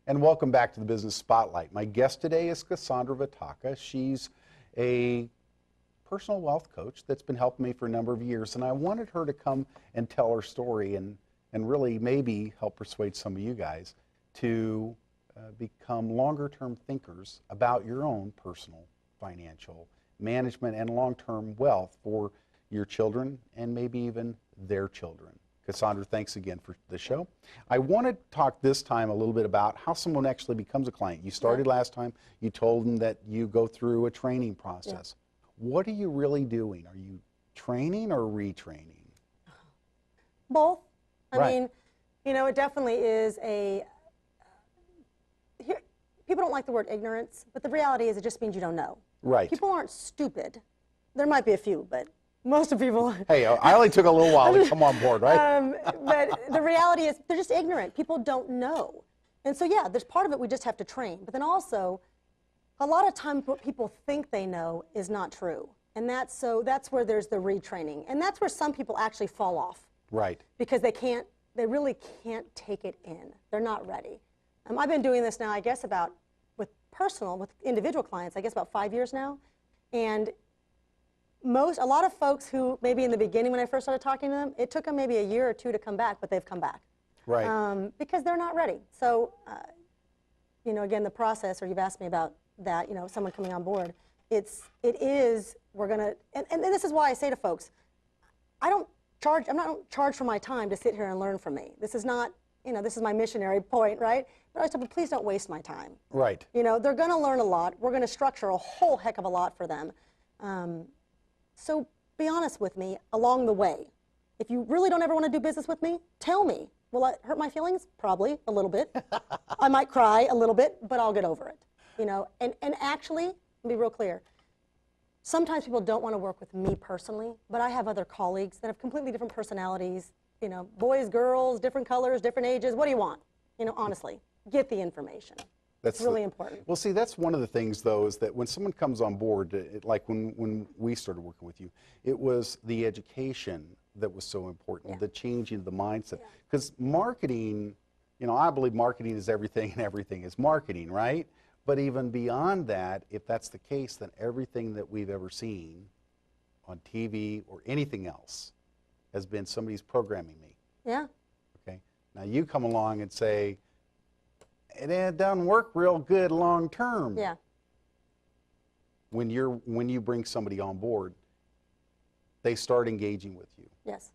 And welcome back to the Business Spotlight. My guest today is Kasandra Vitacca. She's a personal wealth coach that's been helping me for a number of years, and I wanted her to come and tell her story and really maybe help persuade some of you guys to become longer-term thinkers about your own personal financial management and long-term wealth for your children and maybe even their children. Kasandra, thanks again for the show. I want to talk this time a little bit about how someone actually becomes a client. You started last time, you told them that you go through a training process. Yeah. What are you really doing? Are you training or retraining? Both. I mean, you know, it definitely is people don't like the word ignorance, but the reality is it just means you don't know. Right. People aren't stupid. There might be a few, but most of people. Hey, I only took a little while to come on board, right? But the reality is they're just ignorant. People don't know. And so, yeah, there's part of it we just have to train. But then also, a lot of times what people think they know is not true. And that's where there's the retraining. And that's where some people actually fall off. Right. Because they really can't take it in. They're not ready. I've been doing this now, I guess, with individual clients, I guess about 5 years now. And a lot of folks who maybe in the beginning when I first started talking to them, it took them maybe a year or two to come back, but they've come back. Right. Because they're not ready. So, you know, again, the process, or you've asked me about that, you know, someone coming on board, and this is why I say to folks, I'm not charged for my time to sit here and learn from me. This is not, you know, this is my missionary point, right? But I tell them, please don't waste my time. Right. You know, they're going to learn a lot. We're going to structure a whole heck of a lot for them. So be honest with me along the way. If you really don't ever want to do business with me, tell me. Will it hurt my feelings? Probably a little bit. I might cry a little bit, but I'll get over it. You know, and actually, to be real clear, sometimes people don't want to work with me personally, but I have other colleagues that have completely different personalities, you know, boys, girls, different colors, different ages. What do you want? You know, honestly, get the information. That's really important. Well, see, that's one of the things, though, is that when someone comes on board, like when we started working with you, it was the education that was so important, the changing of the mindset. Because marketing, you know, I believe marketing is everything and everything is marketing, right? But even beyond that, if that's the case, then everything that we've ever seen on TV or anything else has been somebody's programming me. Yeah. Okay. Now you come along and say, it doesn't work real good long term. Yeah. When you bring somebody on board, they start engaging with you. Yes.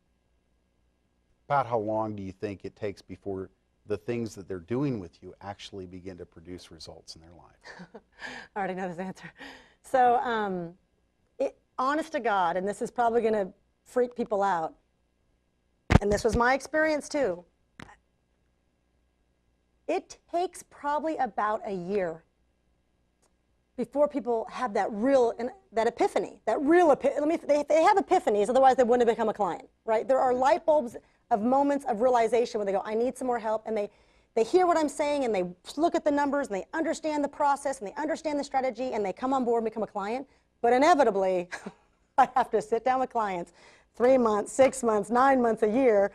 About how long do you think it takes before the things that they're doing with you actually begin to produce results in their life? I already know this answer. So, honest to God, and this is probably going to freak people out, and this was my experience too, it takes probably about a year before people have that epiphany, they have epiphanies, otherwise they wouldn't have become a client, right? There are light bulbs of moments of realization where they go, I need some more help, and they hear what I'm saying, and they look at the numbers, and they understand the process, and they understand the strategy, and they come on board and become a client. But inevitably, I have to sit down with clients 3 months, 6 months, 9 months, a year,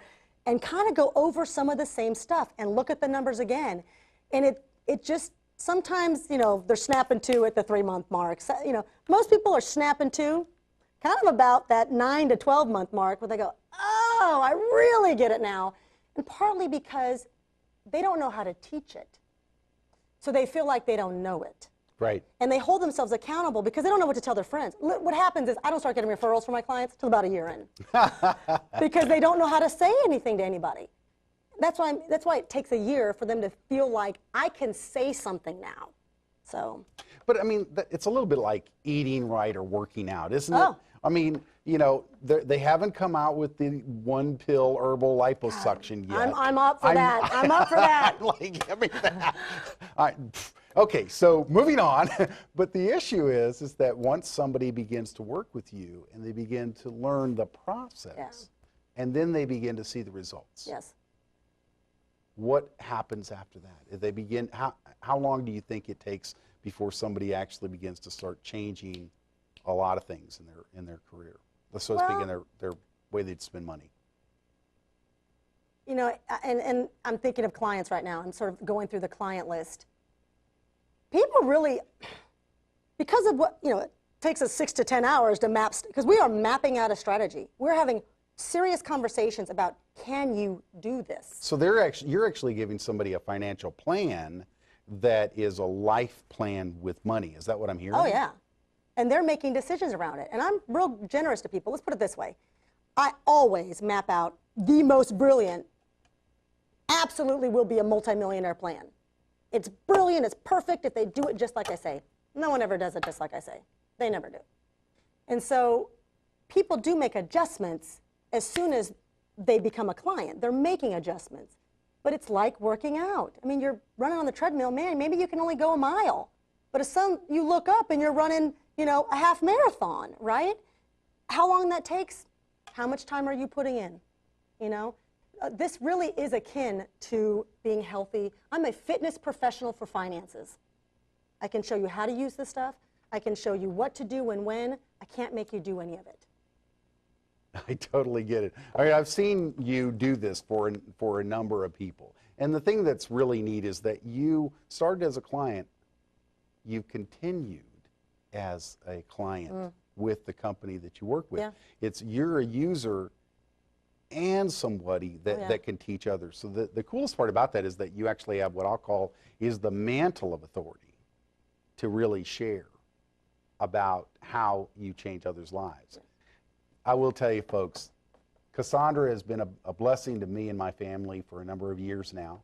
and kind of go over some of the same stuff and look at the numbers again. And it just, sometimes, you know, they're snapping to at the 3-month mark. So, you know, most people are snapping to kind of about that 9 to 12-month mark where they go, oh, I really get it now. And partly because they don't know how to teach it. So they feel like they don't know it. Right. And they hold themselves accountable because they don't know what to tell their friends. What happens is I don't start getting referrals from my clients till about a year in. Because they don't know how to say anything to anybody. That's why it takes a year for them to feel like I can say something now. So. But I mean, it's a little bit like eating right or working out, isn't it? I mean, you know, they haven't come out with the 1-pill herbal liposuction yet. I'm up for that. I'm up for that. Like, give me that. All right. Okay, so moving on. But the issue is that once somebody begins to work with you and they begin to learn the process, and then they begin to see the results. Yes. What happens after that? If they begin, how long do you think it takes before somebody actually begins to start changing a lot of things in their career? So to speak, in their way they'd spend money. you know, and I'm thinking of clients right now. I'm sort of going through the client list. People really, because of what, you know, it takes us 6 to 10 hours to map, because we are mapping out a strategy. We're having serious conversations about, can you do this? So you're actually giving somebody a financial plan that is a life plan with money. Is that what I'm hearing? Oh, yeah. And they're making decisions around it. And I'm real generous to people. Let's put it this way. I always map out the most brilliant, absolutely will be a multimillionaire plan. It's brilliant, it's perfect if they do it just like I say. No one ever does it just like I say. They never do. And so people do make adjustments as soon as they become a client. They're making adjustments. But it's like working out. I mean, you're running on the treadmill, man, maybe you can only go a mile. But as soon you look up and you're running, you know, a half marathon, right? How long that takes, how much time are you putting in? You know, this really is akin to being healthy. I'm a fitness professional for finances. I can show you how to use this stuff. I can show you what to do and when. I can't make you do any of it. I totally get it. I mean, I've seen you do this for a number of people. And the thing that's really neat is that you started as a client, you've continued as a client with the company that you work with. Yeah. You're a user and somebody that, that can teach others. So the coolest part about that is that you actually have what I'll call is the mantle of authority to really share about how you change others' lives. I will tell you, folks, Kasandra has been a blessing to me and my family for a number of years now.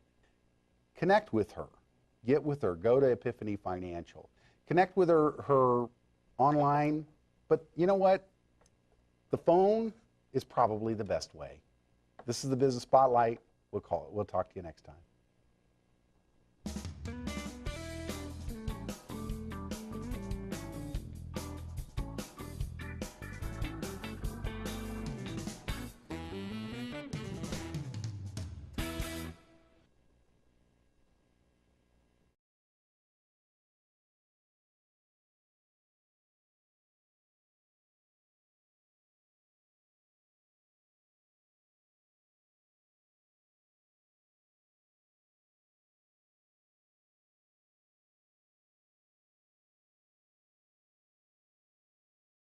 Connect with her. Get with her. Go to Epiphany Financial. Connect with her online. But you know what? The phone is probably the best way. This is the Business Spotlight. We'll talk to you next time.